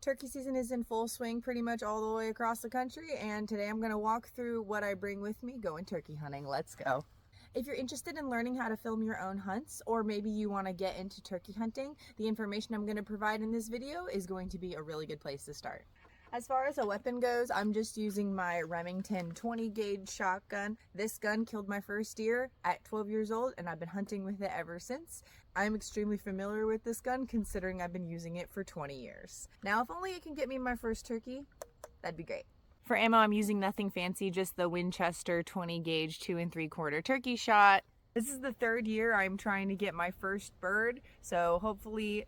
Turkey season is in full swing pretty much all the way across the country, and today I'm going to walk through what I bring with me going turkey hunting. Let's go. If you're interested in learning how to film your own hunts, or maybe you want to get into turkey hunting, the information I'm going to provide in this video is going to be a really good place to start. As far as a weapon goes, I'm just using my Remington 20 gauge shotgun. This gun killed my first deer at 12 years old, and I've been hunting with it ever since. I'm extremely familiar with this gun considering I've been using it for 20 years. Now, if only it can get me my first turkey, that'd be great. For ammo, I'm using nothing fancy, just the Winchester 20 gauge 2 3/4 turkey shot. This is the third year I'm trying to get my first bird, so hopefully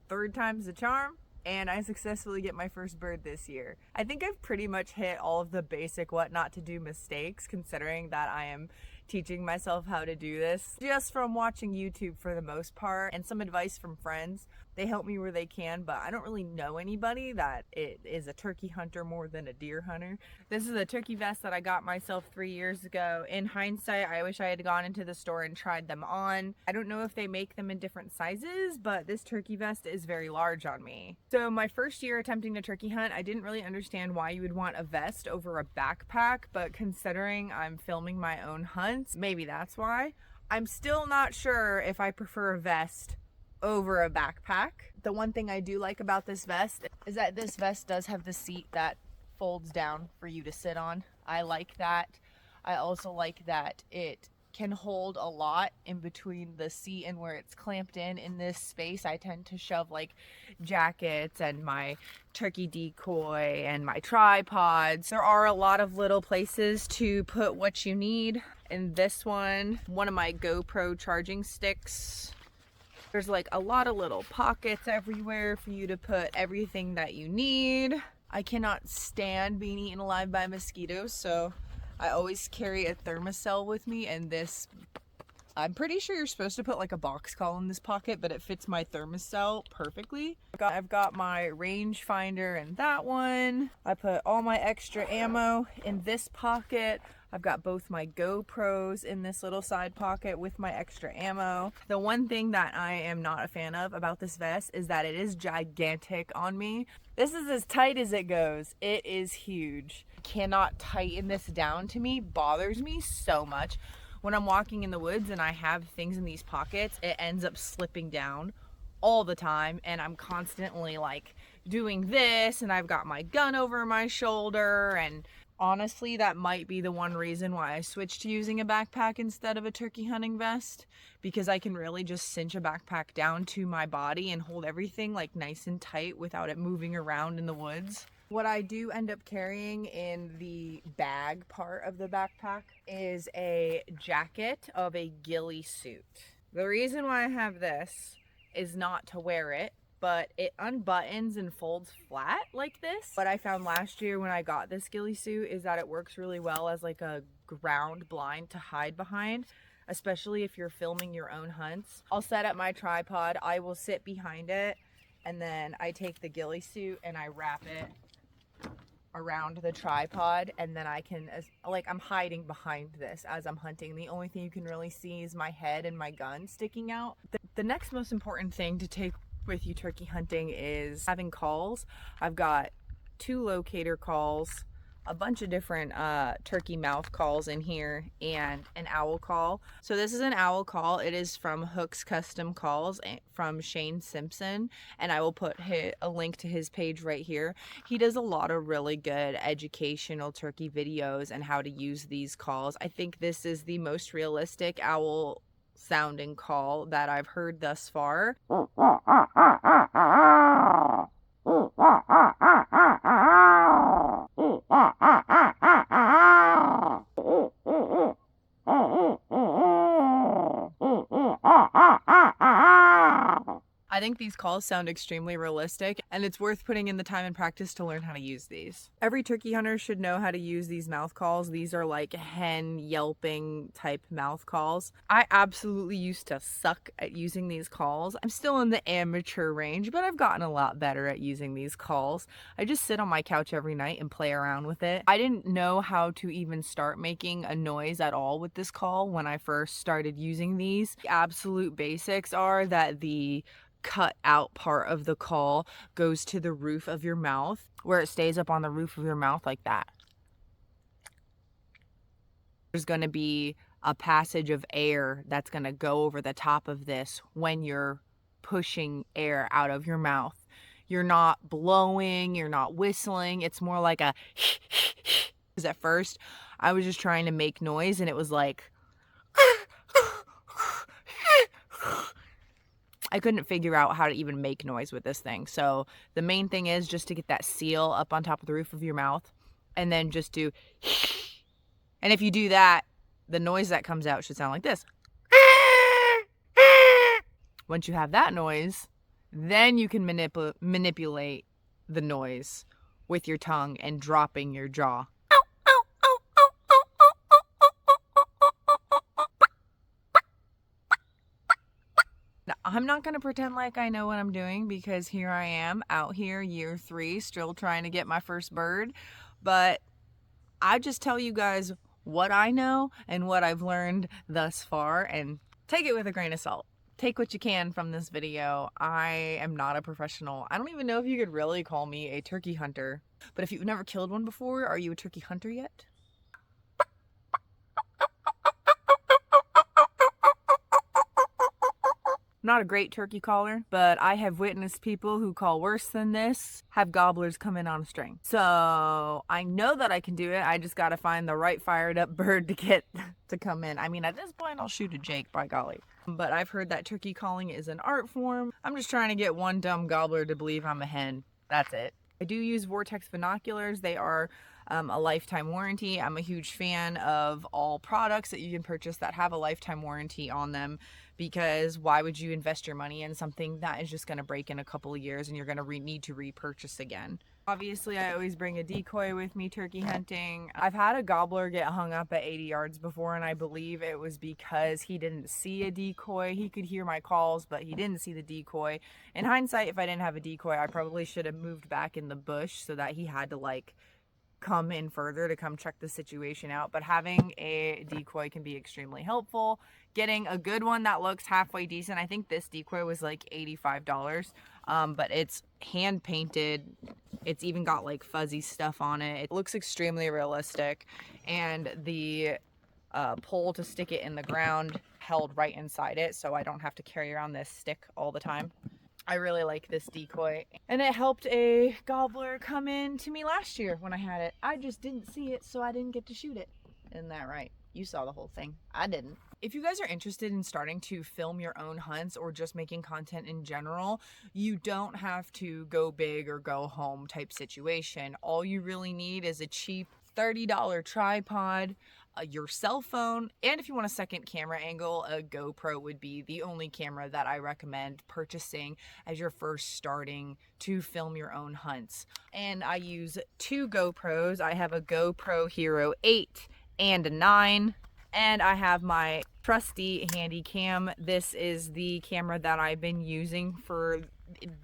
third time's the charm. And I successfully get my first bird this year. I think I've pretty much hit all of the basic what not to do mistakes, considering that I am teaching myself how to do this just from watching YouTube for the most part, and some advice from friends. They help me where they can, but I don't really know anybody that is a turkey hunter more than a deer hunter. This is a turkey vest that I got myself 3 years ago. In hindsight, I wish I had gone into the store and tried them on. I don't know if they make them in different sizes, but this turkey vest is very large on me. So my first year attempting to turkey hunt, I didn't really understand why you would want a vest over a backpack, but considering I'm filming my own hunts, maybe that's why. I'm still not sure if I prefer a vest over a backpack. The one thing I do like about this vest is that this vest does have the seat that folds down for you to sit on. I like that. I also like that it can hold a lot in between the seat and where it's clamped in this space. I tend to shove like jackets and my turkey decoy and my tripods. There are a lot of little places to put what you need. In this one of my GoPro charging sticks, there's like a lot of little pockets everywhere for you to put everything that you need. I cannot stand being eaten alive by mosquitoes, so I always carry a thermocell with me, and this, I'm pretty sure you're supposed to put like a box call in this pocket, but it fits my thermocell perfectly. I've got my rangefinder in that one. I put all my extra ammo in this pocket. I've got both my GoPros in this little side pocket with my extra ammo. The one thing that I am not a fan of about this vest is that it is gigantic on me. This is as tight as it goes. It is huge. Cannot tighten this down to me. Bothers me so much. When I'm walking in the woods and I have things in these pockets, it ends up slipping down all the time, and I'm constantly like doing this, and I've got my gun over my shoulder, and honestly, that might be the one reason why I switched to using a backpack instead of a turkey hunting vest, because I can really just cinch a backpack down to my body and hold everything like nice and tight without it moving around in the woods. What I do end up carrying in the bag part of the backpack is a jacket of a ghillie suit. The reason why I have this is not to wear it, but it unbuttons and folds flat like this. What I found last year when I got this ghillie suit is that it works really well as like a ground blind to hide behind, especially if you're filming your own hunts. I'll set up my tripod, I will sit behind it, and then I take the ghillie suit and I wrap it around the tripod, and then I can, like, I'm hiding behind this as I'm hunting. The only thing you can really see is my head and my gun sticking out. The next most important thing to take with you turkey hunting is having calls. I've got 2 locator calls, a bunch of different turkey mouth calls in here, and an owl call. So this is an owl call. It is from Hook's Custom Calls from Shane Simpson, and I will put a link to his page right here. He does a lot of really good educational turkey videos and how to use these calls. I think this is the most realistic owl sounding call that I've heard thus far. I think these calls sound extremely realistic, and it's worth putting in the time and practice to learn how to use these. Every turkey hunter should know how to use these mouth calls. These are like hen yelping type mouth calls. I absolutely used to suck at using these calls. I'm still in the amateur range, but I've gotten a lot better at using these calls. I just sit on my couch every night and play around with it. I didn't know how to even start making a noise at all with this call when I first started using these. The absolute basics are that the cut out part of the call goes to the roof of your mouth, where it stays up on the roof of your mouth like that. There's going to be a passage of air that's going to go over the top of this when you're pushing air out of your mouth. You're not blowing, you're not whistling. It's more like a because at first I was just trying to make noise and it was like I couldn't figure out how to even make noise with this thing. So the main thing is just to get that seal up on top of the roof of your mouth and then just do and if you do that, the noise that comes out should sound like this. Once you have that noise, then you can manipulate the noise with your tongue and dropping your jaw. Now, I'm not going to pretend like I know what I'm doing because here I am out here year 3 still trying to get my first bird. But I just tell you guys what I know and what I've learned thus far and take it with a grain of salt. Take what you can from this video. I am not a professional. I don't even know if you could really call me a turkey hunter. But if you've never killed one before, are you a turkey hunter yet? Not a great turkey caller, but I have witnessed people who call worse than this have gobblers come in on a string. So I know that I can do it. I just got to find the right fired up bird to get to come in. I mean, at this point, I'll shoot a Jake, by golly. But I've heard that turkey calling is an art form. I'm just trying to get one dumb gobbler to believe I'm a hen. That's it. I do use Vortex binoculars. They are a lifetime warranty. I'm a huge fan of all products that you can purchase that have a lifetime warranty on them, because why would you invest your money in something that is just going to break in a couple of years and you're going to need to repurchase again? Obviously, I always bring a decoy with me turkey hunting. I've had a gobbler get hung up at 80 yards before, and I believe it was because he didn't see a decoy. He could hear my calls, but he didn't see the decoy. In hindsight, if I didn't have a decoy, I probably should have moved back in the bush so that he had to like come in further to come check the situation out. But having a decoy can be extremely helpful. Getting a good one that looks halfway decent. I think this decoy was like $85, but it's hand painted. It's even got like fuzzy stuff on it. It looks extremely realistic, and the pole to stick it in the ground held right inside it, so I don't have to carry around this stick all the time. I really like this decoy, and it helped a gobbler come in to me last year when I had it. I just didn't see it, so I didn't get to shoot it. Isn't that right? You saw the whole thing. I didn't. If you guys are interested in starting to film your own hunts or just making content in general, you don't have to go big or go home type situation. All you really need is a cheap $30 tripod, your cell phone, and if you want a second camera angle, a GoPro would be the only camera that I recommend purchasing as you're first starting to film your own hunts. And I use 2 GoPros. I have a GoPro Hero 8 and a 9, and I have my trusty handy cam. This is the camera that I've been using for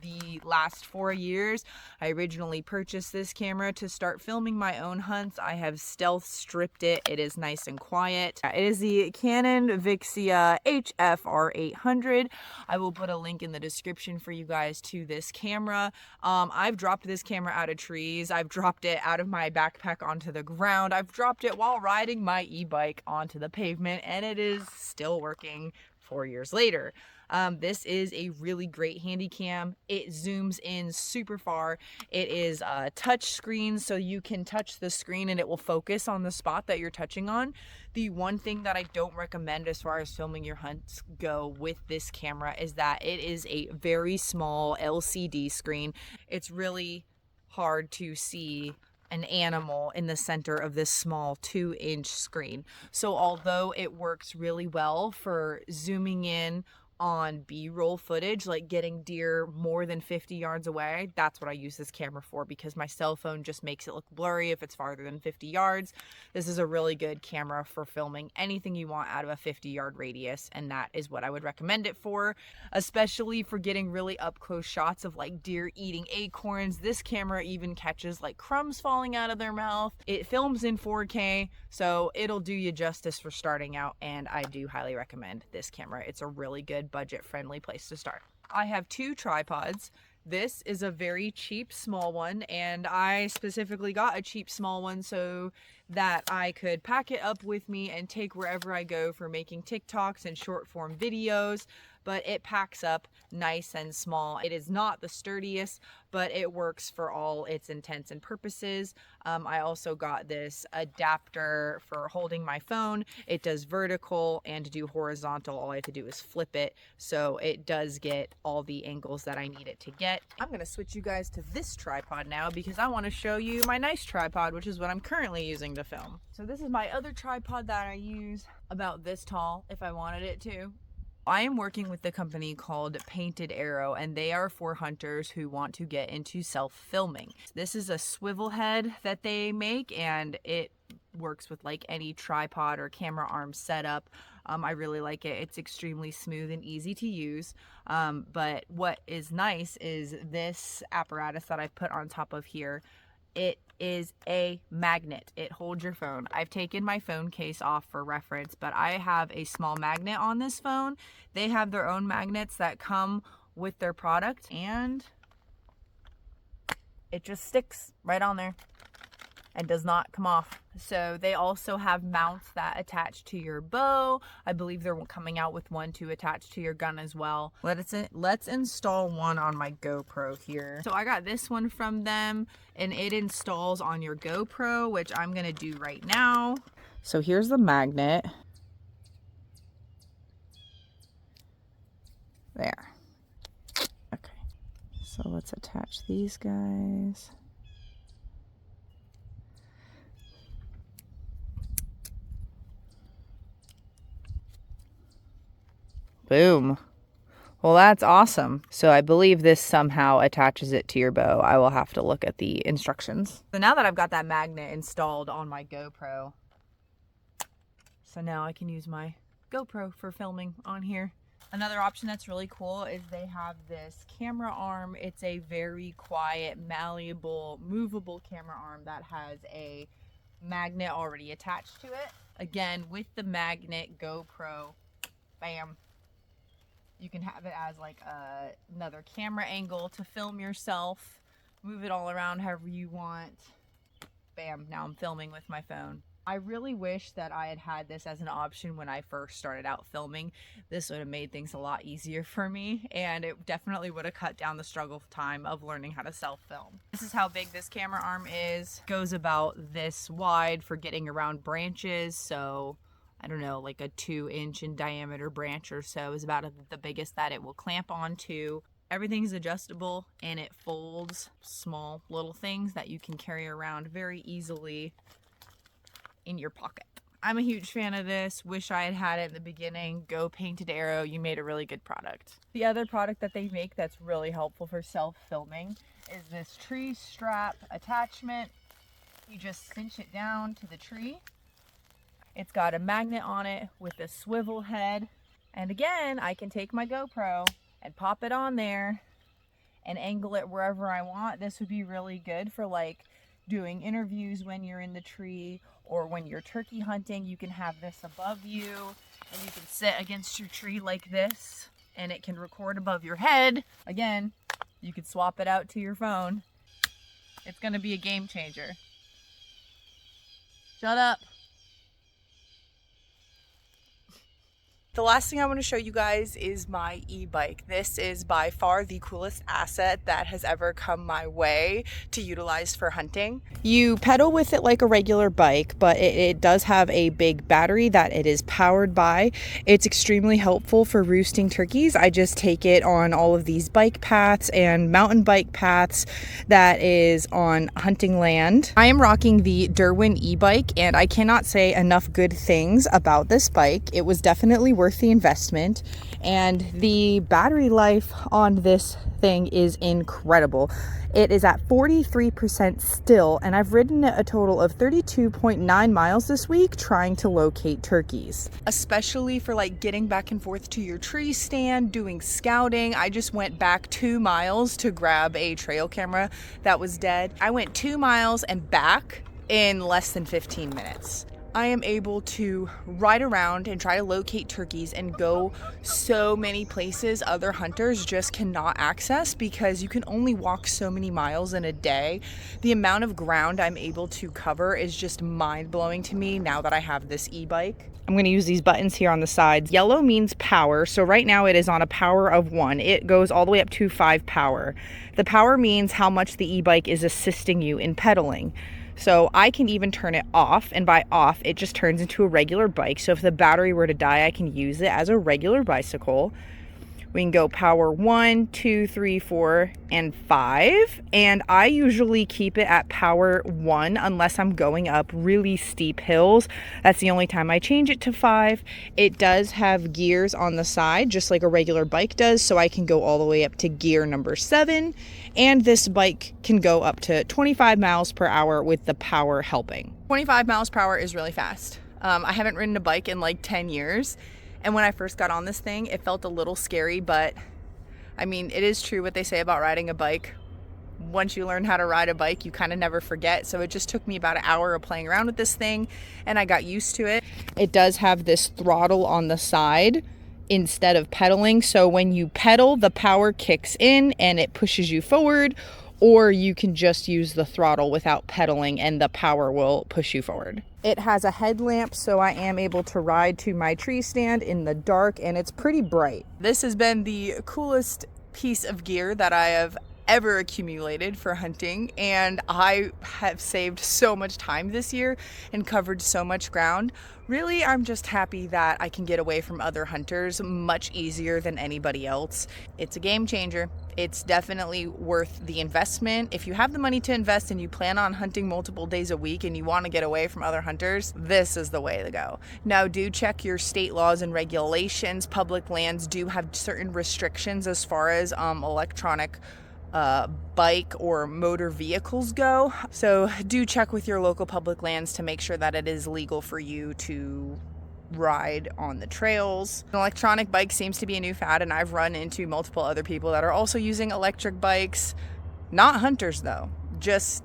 the last 4 years. I originally purchased this camera to start filming my own hunts. I have stealth stripped it. It is nice and quiet. It is the Canon Vixia HFR 800. I will put a link in the description for you guys to this camera. I've dropped this camera out of trees. I've dropped it out of my backpack onto the ground. I've dropped it while riding my e-bike onto the pavement, and it is still working 4 years later. This is a really great handy cam. It zooms in super far. It is a touch screen, so you can touch the screen and it will focus on the spot that you're touching on. The one thing that I don't recommend as far as filming your hunts go with this camera is that it is a very small LCD screen. It's really hard to see an animal in the center of this small 2-inch screen. So although it works really well for zooming in on B-roll footage, like getting deer more than 50 yards away, that's what I use this camera for, because my cell phone just makes it look blurry if it's farther than 50 yards. This is a really good camera for filming anything you want out of a 50-yard radius, and that is what I would recommend it for, especially for getting really up-close shots of like deer eating acorns. This camera even catches like crumbs falling out of their mouth. It films in 4K, so it'll do you justice for starting out, and I do highly recommend this camera. It's a really good budget-friendly place to start. I have two tripods. This is a very cheap small one, and I specifically got a cheap small one so that I could pack it up with me and take wherever I go for making TikToks and short form videos. But it packs up nice and small. It is not the sturdiest, but it works for all its intents and purposes. I also got this adapter for holding my phone. It does vertical and to do horizontal. All I have to do is flip it. So it does get all the angles that I need it to get. I'm gonna switch you guys to this tripod now because I wanna show you my nice tripod, which is what I'm currently using to film. So this is my other tripod that I use, about this tall if I wanted it to. I am working with the company called Painted Arrow, and they are for hunters who want to get into self-filming. This is a swivel head that they make, and it works with like any tripod or camera arm setup. I really like it. It's extremely smooth and easy to use. But what is nice is this apparatus that I've put on top of here. It is a magnet. It holds your phone. I've taken my phone case off for reference, but I have a small magnet on this phone. They have their own magnets that come with their product, and it just sticks right on there and does not come off. So they also have mounts that attach to your bow. I believe they're coming out with one to attach to your gun as well. Let's install one on my GoPro here. So I got this one from them, and it installs on your GoPro, which I'm gonna do right now. So here's the magnet. There. Okay. So let's attach these guys. Boom. Well, that's awesome. So I believe this somehow attaches it to your bow. I will have to look at the instructions. So now that I've got that magnet installed on my GoPro, so now I can use my GoPro for filming on here. Another option that's really cool is they have this camera arm. It's a very quiet, malleable, movable camera arm that has a magnet already attached to it. Again, with the magnet GoPro, bam. You can have it as like another camera angle to film yourself, move it all around however you want. Bam, now I'm filming with my phone. I really wish that I had had this as an option when I first started out filming. This would have made things a lot easier for me, and it definitely would have cut down the struggle time of learning how to self-film. This is how big this camera arm is. It goes about this wide for getting around branches, so I don't know, like a 2-inch in diameter branch or so is about the biggest that it will clamp onto. Everything's adjustable, and it folds small little things that you can carry around very easily in your pocket. I'm a huge fan of this. Wish I had had it in the beginning. Go Painted Arrow. You made a really good product. The other product that they make that's really helpful for self-filming is this tree strap attachment. You just cinch it down to the tree. It's got a magnet on it with a swivel head. And again, I can take my GoPro and pop it on there and angle it wherever I want. This would be really good for like doing interviews when you're in the tree, or when you're turkey hunting. You can have this above you and you can sit against your tree like this, and it can record above your head. Again, you could swap it out to your phone. It's gonna be a game changer. Shut up. The last thing I want to show you guys is my e-bike. This is by far the coolest asset that has ever come my way to utilize for hunting. You pedal with it like a regular bike, but it does have a big battery that it is powered by. It's extremely helpful for roosting turkeys. I just take it on all of these bike paths and mountain bike paths that is on hunting land. I am rocking the DIRWIN e-bike, and I cannot say enough good things about this bike. It was definitely worth the investment, and the battery life on this thing is incredible. It is at 43% still, and I've ridden it a total of 32.9 miles this week trying to locate turkeys. Especially for like getting back and forth to your tree stand, doing scouting. I just went back 2 miles to grab a trail camera that was dead. I went 2 miles and back in less than 15 minutes. I am able to ride around and try to locate turkeys and go so many places other hunters just cannot access because you can only walk so many miles in a day. The amount of ground I'm able to cover is just mind-blowing to me now that I have this e-bike. I'm going to use these buttons here on the sides. Yellow means power, so right now it is on a power of 1. It goes all the way up to 5 power. The power means how much the e-bike is assisting you in pedaling. So I can even turn it off, and by off, it just turns into a regular bike. So if the battery were to die, I can use it as a regular bicycle. We can go power 1, 2, 3, 4, and 5. And I usually keep it at power 1 unless I'm going up really steep hills. That's the only time I change it to 5. It does have gears on the side, just like a regular bike does. So I can go all the way up to gear number 7. And this bike can go up to 25 miles per hour with the power helping. 25 miles per hour is really fast. I haven't ridden a bike in like 10 years. And when I first got on this thing, it felt a little scary, but I mean, it is true what they say about riding a bike. Once you learn how to ride a bike, you kind of never forget. So it just took me about an hour of playing around with this thing and I got used to it. It does have this throttle on the side instead of pedaling. So when you pedal, the power kicks in and it pushes you forward, or you can just use the throttle without pedaling and the power will push you forward. It has a headlamp, so I am able to ride to my tree stand in the dark, and it's pretty bright. This has been the coolest piece of gear that I have ever accumulated for hunting, and I have saved so much time this year and covered so much ground. Really, I'm just happy that I can get away from other hunters much easier than anybody else. It's a game changer. It's definitely worth the investment. If you have the money to invest and you plan on hunting multiple days a week and you want to get away from other hunters, this is the way to go. Now, do check your state laws and regulations. Public lands do have certain restrictions as far as electronic bike or motor vehicles go. So do check with your local public lands to make sure that it is legal for you to ride on the trails. An electronic bike seems to be a new fad, and I've run into multiple other people that are also using electric bikes. Not hunters though, just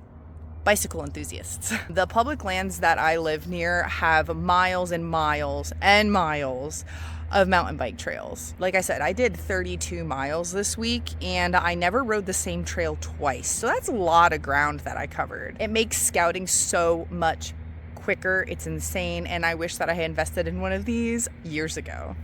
bicycle enthusiasts. The public lands that I live near have miles and miles and miles of mountain bike trails. Like I said, I did 32 miles this week and I never rode the same trail twice. So that's a lot of ground that I covered. It makes scouting so much quicker. It's insane, and I wish that I had invested in one of these years ago.